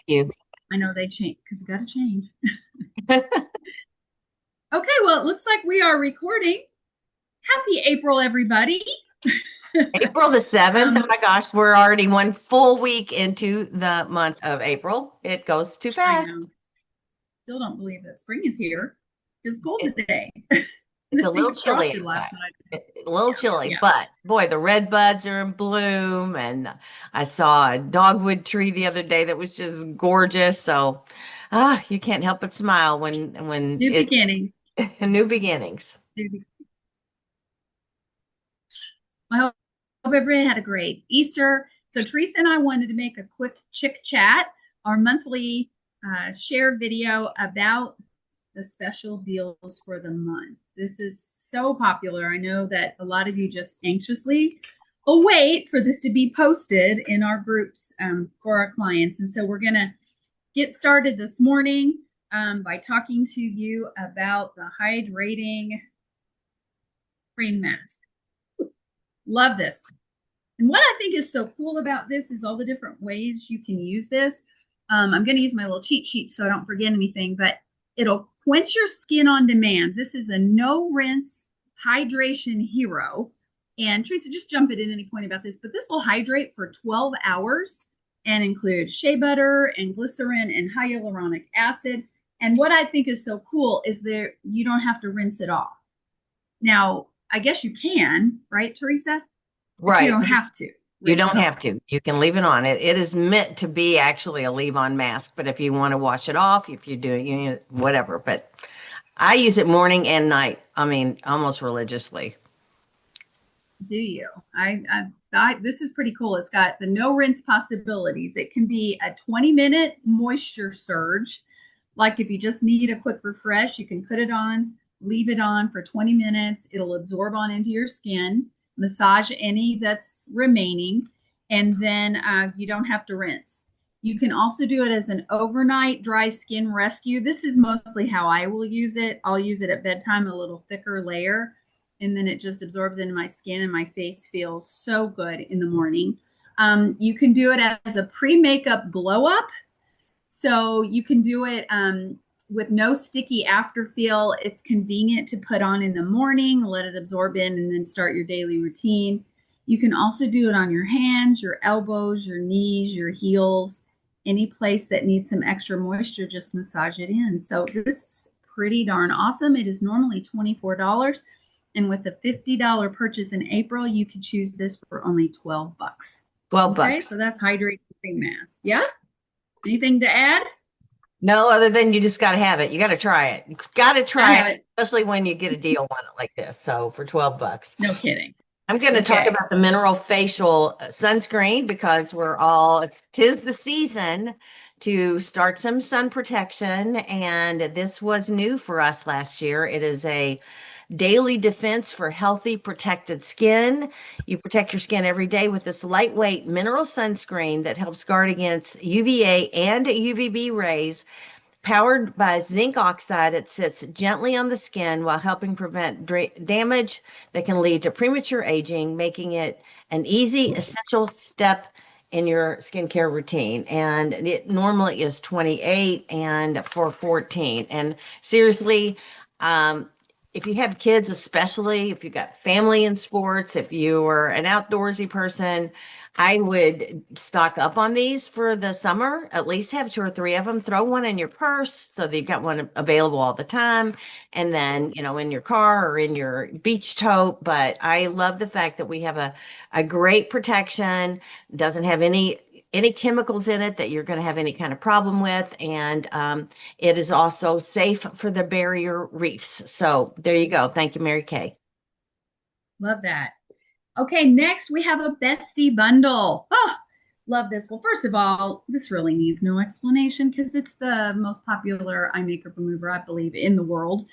you. I know they change because it got to change. Okay, well, it looks like we are recording. Happy April, everybody. April the 7th. Oh um, my gosh, we're already one full week into the month of April. It goes too I fast. know. Still don't believe that spring is here. It's cold It, today. it's I a think little it chilly frosted last outside. night. A little chilly, Yeah. but boy, the red buds are in bloom. And I saw a dogwood tree the other day that was just gorgeous. So, you can't help but smile when New it's beginning. new beginnings. I hope everybody had a great Easter. So Teresa and I wanted to make a quick chick chat, our monthly share video about the special deals for the month. This is so popular. I know that a lot of you just anxiously await for this to be posted in our groups for our clients. And so we're going to get started this morning by talking to you about the hydrating cream mask. Love this. And what I think is so cool about this is all the different ways you can use this. I'm going to use my little cheat sheet so I don't forget anything, but it'll quench your skin on demand. This is a no rinse hydration hero. And Teresa, just jump in at any point about this, but this will hydrate for 12 hours and include shea butter and glycerin and hyaluronic acid. And what I think is so cool is that you don't have to rinse it off. Now, I guess you can, right, Teresa? But you Right. don't have to You rinse don't it off. have to. You can leave it on. It is meant to be actually a leave-on mask, but if you want to wash it off, if you do, whatever. But I use it morning and night. I mean, almost religiously. Do you? This is pretty cool. It's got the no rinse possibilities. It can be a 20-minute moisture surge. Like if you just need a quick refresh, you can put it on, leave it on for 20 minutes. It'll absorb on into your skin, massage any that's remaining, and then you don't have to rinse. You can also do it as an overnight dry skin rescue. This is mostly how I will use it. I'll use it at bedtime, a little thicker layer, and then it just absorbs into my skin, and my face feels so good in the morning. You can do it as a pre-makeup glow up, so you can do it with no sticky after feel. It's convenient to put on in the morning, let it absorb in, and then start your daily routine. You can also do it on your hands, your elbows, your knees, your heels, any place that needs some extra moisture, just massage it in. So this is pretty darn awesome. It is normally $24. And with the $50 purchase in April, you could choose this for only 12 bucks. 12 Okay, so bucks. that's hydrating cream mask. Yeah? Anything to add? No, other than you just got to have it. You got to try it. You got to I try have it, it. especially when you get a deal on it like this. So for 12 bucks. No kidding. I'm going to talk Okay. about the mineral facial sunscreen because tis the season to start some sun protection. And this was new for us last year. It is a daily defense for healthy, protected skin. You protect your skin every day with this lightweight mineral sunscreen that helps guard against UVA and UVB rays. Powered by zinc oxide, it sits gently on the skin while helping prevent damage that can lead to premature aging, making it an easy, essential step in your skincare routine. And it normally is 28 and for 14. And seriously, if you have kids, especially if you got family in sports, if you are an outdoorsy person, I would stock up on these for the summer. At least have two or three of them. Throw one in your purse so that you've got one available all the time. And then, in your car or in your beach tote. But I love the fact that we have a great protection, doesn't have any chemicals in it that you're going to have any kind of problem with. And it is also safe for the barrier reefs. So there you go. Thank you, Mary Kay. Love that. Okay, next we have a bestie bundle. Oh, love this. Well, first of all, this really needs no explanation because it's the most popular eye makeup remover, I believe, in the world.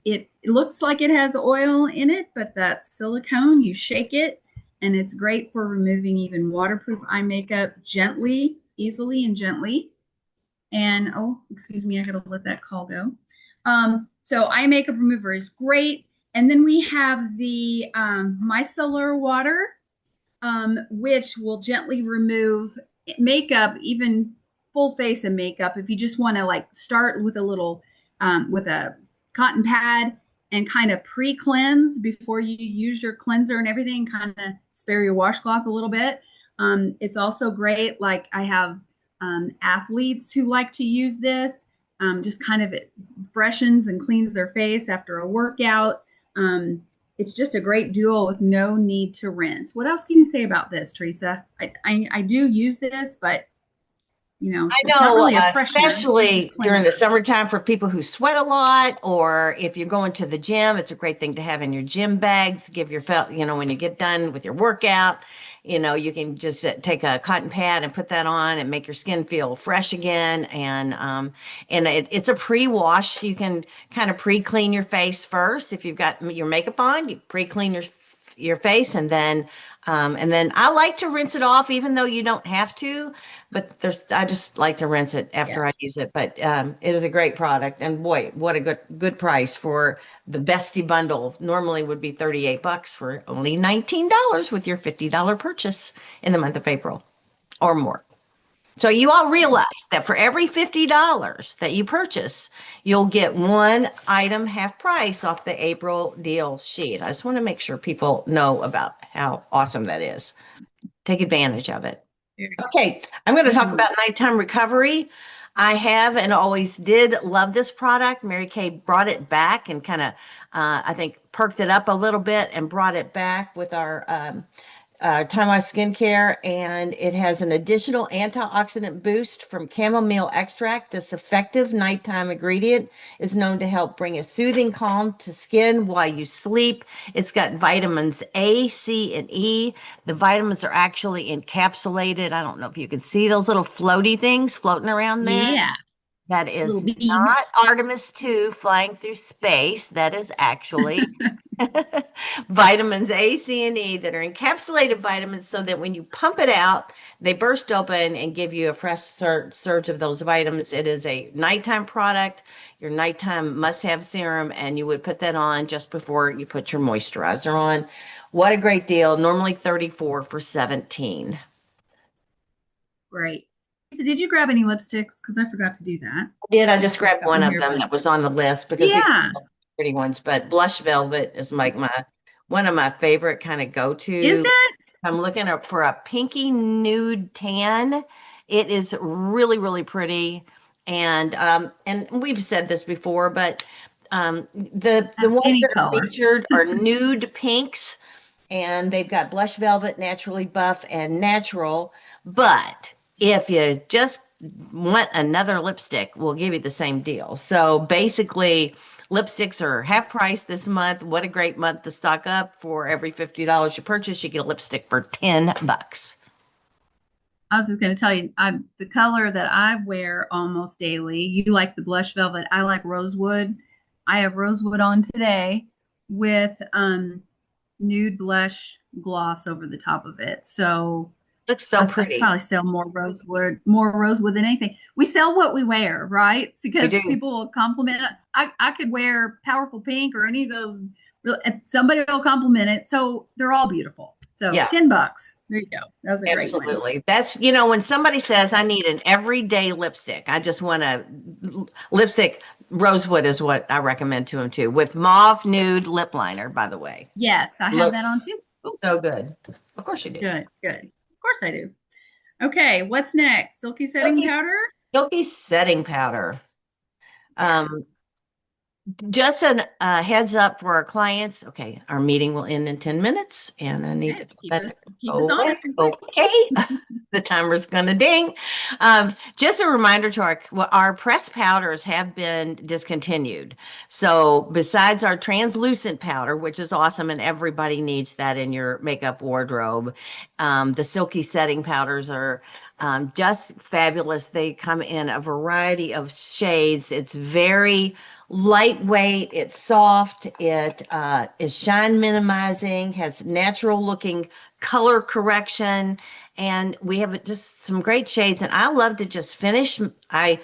It looks like it has oil in it, but that's silicone. You shake it, and it's great for removing even waterproof eye makeup gently, easily, and gently. And oh, excuse me, I gotta let that call go. So eye makeup remover is great. And then we have the micellar water, which will gently remove makeup even full face of makeup, if you just want to like start with a little with a cotton pad and kind of pre-cleanse before you use your cleanser and everything, kind of spare your washcloth a little bit. It's also great. Like I have athletes who like to use this, just kind of it freshens and cleans their face after a workout. It's just a great duo with no need to rinse. What else can you say about this, Teresa? I do use this, but I it's not know, really a freshener, just a especially during the cleanser. summertime for people who sweat a lot, or if you're going to the gym, it's a great thing to have in your gym bags. Give your felt, when you get done with your workout, you can just take a cotton pad and put that on and make your skin feel fresh again. And it's a pre-wash. You can kind of pre-clean your face first. If you've got your makeup on, you pre-clean your face, and then I like to rinse it off, even though you don't have to. But I just like to rinse it after I Yes. use it. But it is a great product, and boy, what a good price for the Bestie bundle. Normally would be $38 for only $19 with your $50 purchase in the month of April or more. So you all realize that for every $50 that you purchase, you'll get one item half price off the April deal sheet. I just want to make sure people know about how awesome that is. Take advantage of it. Okay, I'm going to talk Mhm. about nighttime recovery. I have and always did love this product. Mary Kay brought it back and kind of, I think, perked it up a little bit and brought it back with our Time On Skincare, and it has an additional antioxidant boost from chamomile extract. This effective nighttime ingredient is known to help bring a soothing calm to skin while you sleep. It's got vitamins A, C, and E. The vitamins are actually encapsulated. I don't know if you can see those little floaty things floating around there. Yeah, That little is beads. not Artemis 2 flying through space. That is actually vitamins A, C, and E that are encapsulated vitamins so that when you pump it out, they burst open and give you a fresh surge of those vitamins. It is a nighttime product, your nighttime must-have serum, and you would put that on just before you put your moisturizer on. What a great deal. Normally 34 for 17. Great. So did you grab any lipsticks? Because I forgot to do that. Did I Make just sure I've grabbed got one one of here. them But that was on the list because we yeah, got pretty ones, but blush velvet is like my one of my favorite kind of is go-to. it? I'm looking up for a pinky nude tan. It is really, really pretty. And we've said this before, but the ones Any that are color. featured are nude pinks, and they've got blush velvet, naturally buff, and natural. But if you just want another lipstick, we'll give you the same deal. So basically, lipsticks are half price this month. What a great month to stock up. For every $50 you purchase, you get a lipstick for $10. I was just going to tell you, the color that I wear almost daily. You like the blush velvet. I like rosewood. I have rosewood on today with nude blush gloss over the top of it. So Looks so I pretty. probably sell more rosewood than anything. We sell what we wear, right? It's We because do. people will compliment it. I could wear powerful pink or any of those. Somebody will compliment it. So they're all beautiful. So Yeah. $10. There you go. That was a great one. Absolutely. That's, when somebody says I need an everyday lipstick, I just want a lipstick. Rosewood is what I recommend to them too, with mauve nude lip liner, by the way. Yes, I have that on Looks too. Oh, so good. Of course you do. good, good. Of course I do. Okay, what's next? Silky setting Silky, powder? silky setting powder. Yeah. Um, Just a heads up for our clients. Okay, our meeting will end in 10 minutes, and I need Okay, to let that keep us go away. honest and quick. Okay, the timer's gonna ding. Just a reminder to our pressed powders have been discontinued. So besides our translucent powder, which is awesome, and everybody needs that in your makeup wardrobe, the silky setting powders are just fabulous. They come in a variety of shades. It's very lightweight, it's soft, it is shine minimizing, has natural looking color correction, and we have just some great shades. And I love to just finish. I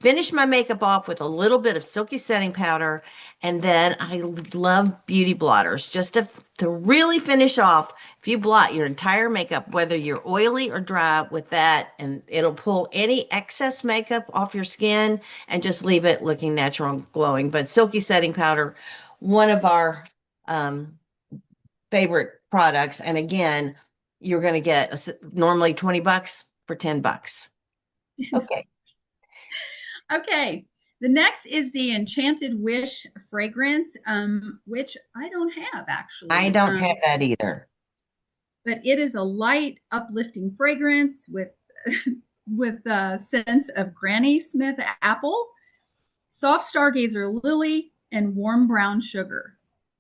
finish my makeup off with a little bit of silky setting powder. And then I love beauty blotters just to really finish off. If you blot your entire makeup, whether you're oily or dry with that, and it'll pull any excess makeup off your skin and just leave it looking natural and glowing. But silky setting powder, one of our um, favorite products. And again, you're going to get normally 20 bucks for 10 bucks. Okay. Okay. The next is the Enchanted Wish fragrance, which I don't have I actually. don't have that either. But it is a light, uplifting fragrance with with a sense of Granny Smith apple, soft stargazer lily, and warm brown sugar.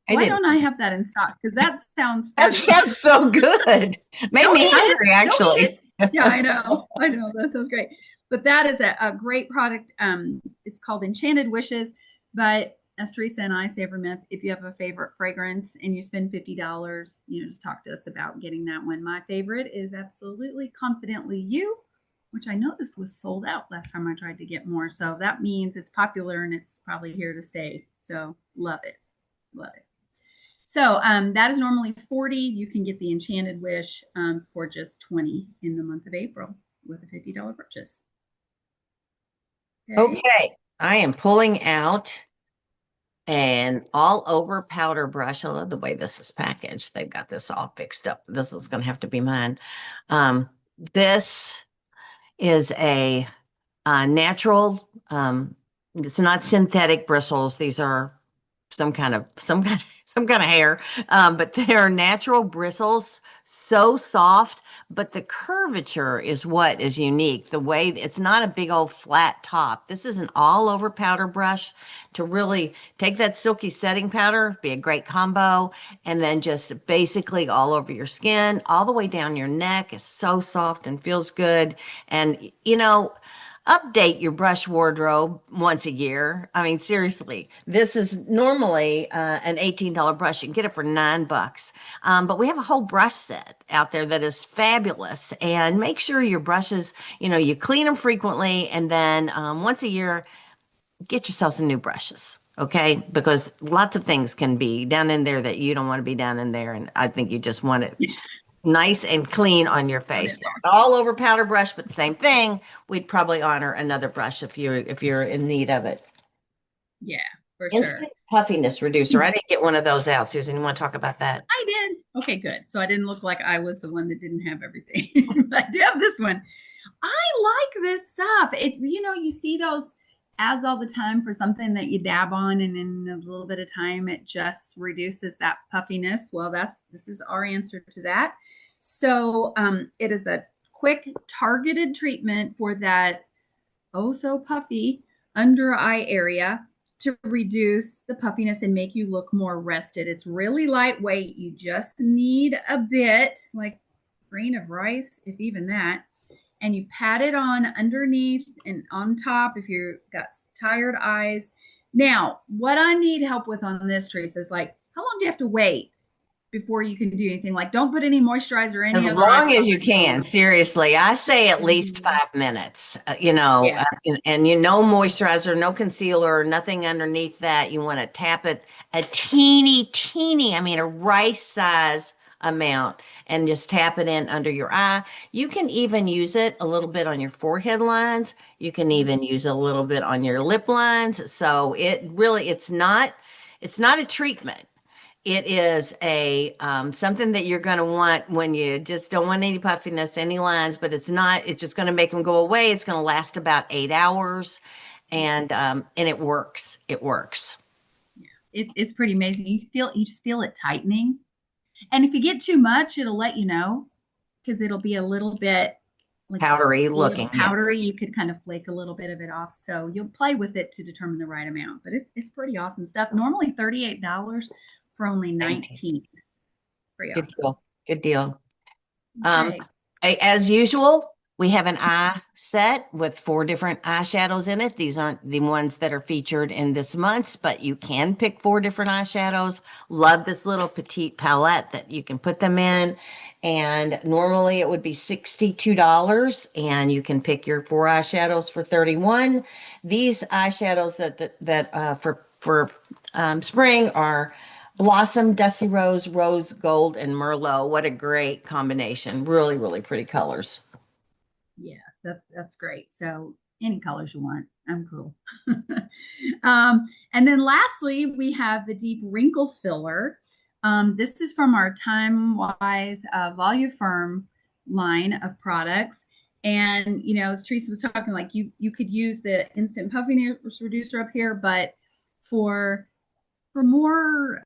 I Why didn't. don't I have that in stock? Because that sounds That fabulous. sounds so good. Made Don't me eat it. hungry, Don't eat actually. it. Yeah, I know. I know. That sounds great. But that is a great product. It's called Enchanted Wishes. But as Teresa and I say every month, if you have a favorite fragrance and you spend $50, just talk to us about getting that one. My favorite is absolutely Confidently You, which I noticed was sold out last time I tried to get more. So that means it's popular and it's probably here to stay. So love it. Love it. So that is normally 40. You can get the Enchanted Wish for just 20 in the month of April with a $50 purchase. Okay. Okay. I am pulling out an all over powder brush. I love the way this is packaged. They've got this all fixed up. This is going to have to be mine. This is a natural, it's not synthetic bristles. These are some kind of hair, but they're natural bristles, so soft. But the curvature is what is unique. The way it's not a big old flat top. This is an all over powder brush to really take that silky setting powder, be a great combo, and then just basically all over your skin, all the way down your neck is so soft and feels good. And update your brush wardrobe once a year. I mean, seriously, this is normally an $18 brush. You can get it for $9. But we have a whole brush set out there that is fabulous. And make sure your brushes, you clean them frequently. And then once a year, get yourself some new brushes. Okay. Because lots of things can be down in there that you don't want to be down in there. And I think you just want it nice and clean on your face. All over powder brush, but the same thing. We'd probably honor another brush if you're in need of it. Yeah, for sure. Instant puffiness reducer. I didn't get one of those out, Susan. You want to talk about that? I did. Okay, good. So I didn't look like I was the one that didn't have everything. I do have this one. I like this stuff. You see those ads all the time for something that you dab on, and in a little bit of time, it just reduces that puffiness. Well, this is our answer to that. So it is a quick, targeted treatment for that oh so puffy under eye area to reduce the puffiness and make you look more rested. It's really lightweight. You just need a bit, like grain of rice, if even that. And you pat it on underneath and on top if you've got tired eyes. Now, what I need help with on this, Teresa, is like, how long do you have to wait before you can do anything? Like, don't put any moisturizer or As any other eye long as you product can, on. seriously. I say at least Mhm. 5 minutes, Yeah. and no moisturizer, no concealer, nothing underneath that. You want to tap it a teeny, I mean, a rice size amount, and just tap it in under your eye. You can even use it a little bit on your forehead lines. You can even use a little bit on your lip lines. So it's not a treatment. It is a something that you're going to want when you just don't want any puffiness, any lines, but it's not. It's just going to make them go away. It's going to last about 8 hours, and it works. It works. It's pretty amazing. You just feel it tightening. And if you get too much, it'll let you know because it'll be a little bit like Powdery a little looking. Yeah. powdery. You could kind of flake a little bit of it off. So you'll play with it to determine the right amount. But it's pretty awesome stuff. Normally $38 for only 19. Pretty Good awesome. deal. Good deal. Um, Okay. as usual, We have an eye set with 4 different eyeshadows in it. These aren't the ones that are featured in this month's, but you can pick 4 different eyeshadows. Love this little petite palette that you can put them in. And normally it would be $62, and you can pick your 4 eyeshadows for 31. These eyeshadows for spring are Blossom, Dusty Rose, Rose Gold, and Merlot. What a great combination. Really, really pretty colors. Yeah, that's great. So any colors you want, I'm cool. And then lastly, we have the deep wrinkle filler. This is from our Time Wise Voluform line of products. And as Teresa was talking, like you could use the instant puffiness reducer up here, but for more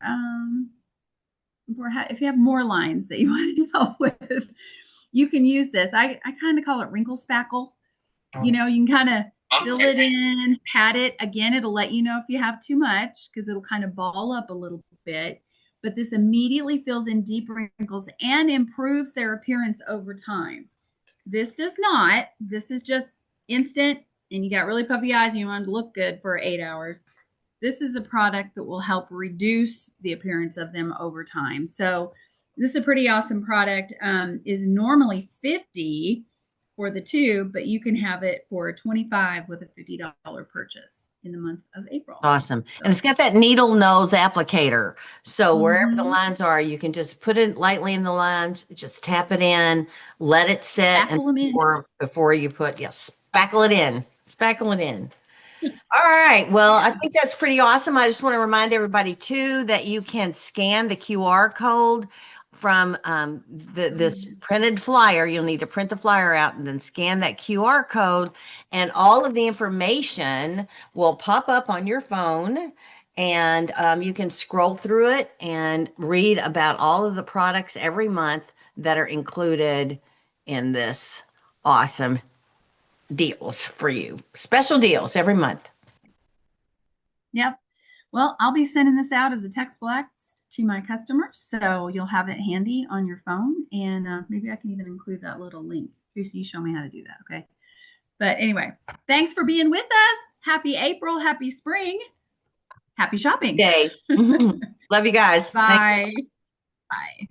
if you have more lines that you want to help with, you can use this. I kind of call it wrinkle spackle. You can kind of fill it in, pat it. Again, it'll let you know if you have too much because it'll kind of ball up a little bit. But this immediately fills in deep wrinkles and improves their appearance over time. This does not. This is just instant, and you got really puffy eyes and you want to look good for 8 hours. This is a product that will help reduce the appearance of them over time. So this is a pretty awesome product. Is normally $50 for the tube, but you can have it for $25 with a $50 purchase in the month of April. Awesome. And it's got that needle nose applicator. So wherever the Mhm. lines are, you can just put it lightly in the lines, just tap it in, let it sit, and Spackle them in. before you put, yes, spackle it in. Spackle it in. All right. Well, I Yeah. think that's pretty awesome. I just want to remind everybody too that you can scan the QR code from this printed flyer. You'll need to print the flyer out and then scan that QR code, and all of the information will pop up on your phone. And you can scroll through it and read about all of the products every month that are included in this awesome deals for you. Special deals every month. Yep. Well, I'll be sending this out as a text blast to my customers, so you'll have it handy on your phone, and maybe I can even include that little link. Tracy, you show me how to do that, okay? But anyway, thanks for being with us. Happy April, happy spring, happy shopping. Day. Love you guys. Thanks. Bye. Bye.